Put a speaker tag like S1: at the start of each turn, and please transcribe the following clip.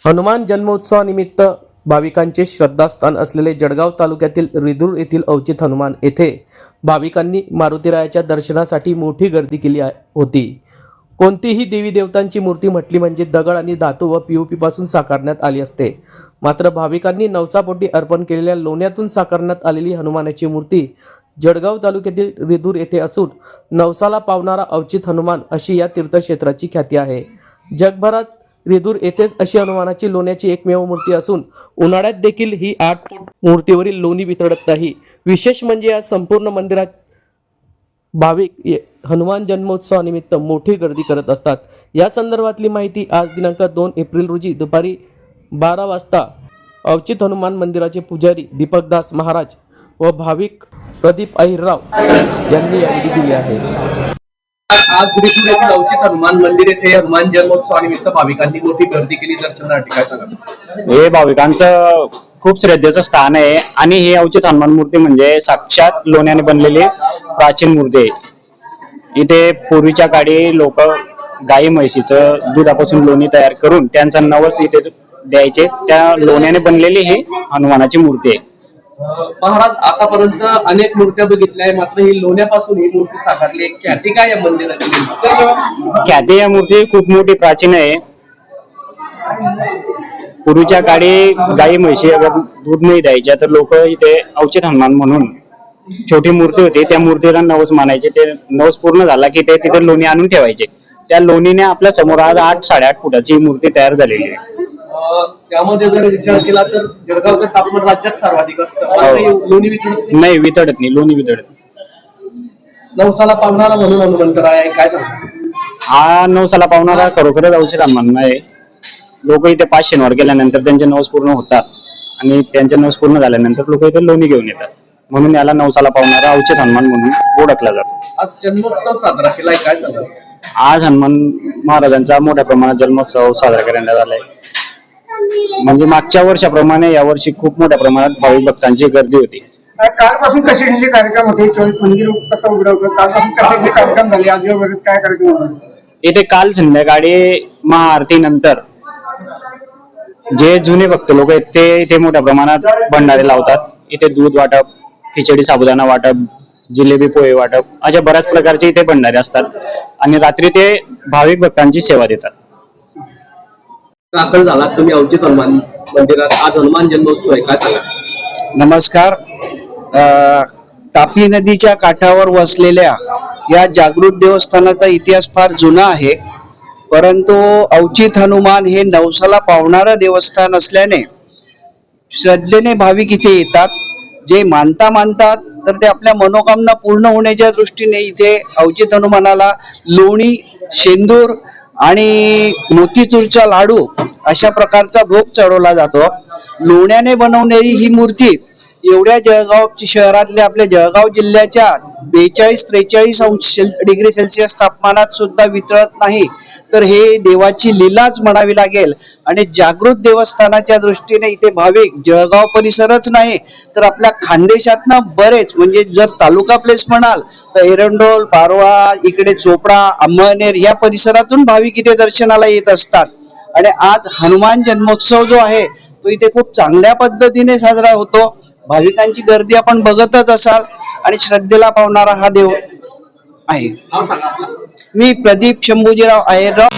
S1: हनुमान जन्मोत्सवानिमित्त भाविकांचे श्रद्धास्थान असलेले जळगाव तालुक्यातील रिधुर येथील अवचित हनुमान येथे भाविकांनी मारुतीरायाच्या दर्शनासाठी मोठी गर्दी केली होती। कोणतीही देवी देवतांची मूर्ती म्हटली म्हणजे दगड आणि धातू व पीओपी पासून साकारण्यात आली असते। मात्र भाविकांनी नवसापोटी अर्पण केलेल्या लोण्यातून साकारण्यात आलेली हनुमानाची मूर्ती जळगाव तालुक्यातील रिधुर येथे असून नवसाला पावणारा अवचित हनुमान अशी या तीर्थक्षेत्राची ख्याती आहे। जगभरात रिधुर येथेच अशी हनुमानाची लोण्याची एकमेव मूर्ती असून उन्हाळ्यात देखील ही 8 फूट मूर्तीवरील लोणी वितळत नाही। विशेष म्हणजे या संपूर्ण मंदिरात भाविक हनुमान जन्मोत्सवानिमित्त मोठी गर्दी करत असतात। या संदर्भातली माहिती आज दिनांक 2 एप्रिल रोजी दुपारी 12 वाजता अवचित हनुमान मंदिराचे पुजारी दीपक दास महाराज व भाविक प्रदीप अहिरराव यांनी यावेळी दिली आहे।
S2: आज रिधुर येथील अवचित हनुमान मंदिर येथे हनुमान जन्मोत्सवानिमित्त भाविकांनी मोठी गर्दी केली दर्शनासाठी, काय सांगा?
S3: हे भाविकांचं खूप श्रद्धेचं स्थान आहे आणि ही अवचित हनुमान मूर्ती म्हणजे साक्षात लोण्याने बनलेली प्राचीन मूर्ती आहे। इथे पूर्वीच्या काळी लोक गाई म्हैसीचं दुधापासून लोणी तयार करून त्यांचा नवस इथे द्यायचे, त्या लोण्याने बनलेली ही हनुमानाची मूर्ती आहे।
S2: महाराज, आतापर्यंत अनेक मूर्त्या बघितल्या आहे, मात्र ही लोण्यापासून ही मूर्ती साकारली आहे। ख्याती काय या मंदिराची?
S3: ख्याती या मूर्ती खूप मोठी प्राचीन आहे। पूर्वीच्या काळी गाई म्हैशी अगर दूध नाही द्यायच्या तर लोक इथे अवचित हनुमान म्हणून छोटी मूर्ती होती, त्या मूर्तीला नवस मानायचे। ते नवस पूर्ण झाला की ते तिथे लोणी आणून ठेवायचे। त्या लोणीने आपल्या समोर आज 8-8.5 फुटाची मूर्ती तयार झालेली आहे।
S2: त्यामध्ये जर विचार केला तर जळगावचं तापमान राज्यात सर्वाधिक असतं, लोणी वितळत
S3: नाही, वितळत नाही, लोणी वितळत नाही।
S2: नवसाला पावणारा म्हणून हनुमंत आहे, काय सांगता?
S3: हा नवसाला पावणारा खरोखरच अवचित हनुमान आहे। लोक इथे 5 शनिवार गेल्यानंतर त्यांचे नवस पूर्ण होतात आणि त्यांचे नवस पूर्ण झाल्यानंतर लोक इथे लोणी घेऊन येतात, म्हणून याला नवसाला पावणारा अवचित हनुमान म्हणून ओळखला जातो।
S2: आज जन्मोत्सव साजरा केलाय, काय सांगा?
S3: आज हनुमान महाराजांचा मोठ्या प्रमाणात जन्मोत्सव साजरा करण्यात आलाय। म्हणजे मागच्या वर्षाप्रमाणे यावर्षी खूप मोठ्या प्रमाणात भाविक भक्तांची गर्दी होती।
S4: कालपासून कसे कार्यक्रम होते? 24 मंदिर कसं उघडवतं, कालपासून कसे कार्यक्रम झाले, आज काय कार्यक्रम होते?
S3: इथे काल संध्याकाळी महाआरती नंतर जे जुने भक्त लोक आहेत ते इथे मोठ्या प्रमाणात भंडारे लावतात। इथे दूध वाटप, खिचडी साबुदाणा वाटप, जिलेबी पोहे वाटप अशा बऱ्याच प्रकारचे इथे भंडारे असतात आणि रात्री ते भाविक भक्तांची सेवा देतात।
S2: दाखल झाला तुम्ही अवचित हनुमान मंदिरात, आज हनुमान जन्मोत्सव आहे, काय सांगा?
S5: नमस्कार। तापी नदीच्या काठावर वसलेल्या या जागृत देवस्थानाचा इतिहास फार जुना आहे, परंतु अवचित हनुमान हे नवसाला पावणारं देवस्थान असल्याने श्रद्धेने भाविक इथे येतात। जे मानतात तर ते आपल्या मनोकामना पूर्ण होण्याच्या दृष्टीने इथे अवचित हनुमानाला लोणी, शेंदूर आणि मोतीचूरचा लाडू अशा प्रकारचा भोग चढवला जातो। लोण्याने बनवलेली ही मूर्ती एवढ्या जळगाव शहरातल्या आपल्या जळगाव जिल्ह्याच्या 42-43 डिग्री सेल्सिअस तापमानात सुद्धा वितळत नाही, तर हे देवाची लीलाच म्हणावी लागेल। आणि जागृत देवस्थानाच्या दृष्टीने इथे भाविक जळगाव परिसरच नाही तर आपल्या खानदेशातनं बरेच, म्हणजे जर तालुका प्लेस म्हणाल तर एरंडोल, पारवा, इकडे चोपडा, अंमळनेर या परिसरातून भाविक इथे दर्शनाला येत असतात। आणि आज हनुमान जन्मोत्सव जो आहे तो इथे खूप चांगल्या पद्धतीने साजरा होतो। भाविकांची गर्दी आपण बघतच असाल आणि श्रद्धेला पावणारा हा देव आहे। मी प्रदीप शंभूजीराव अहिरराव।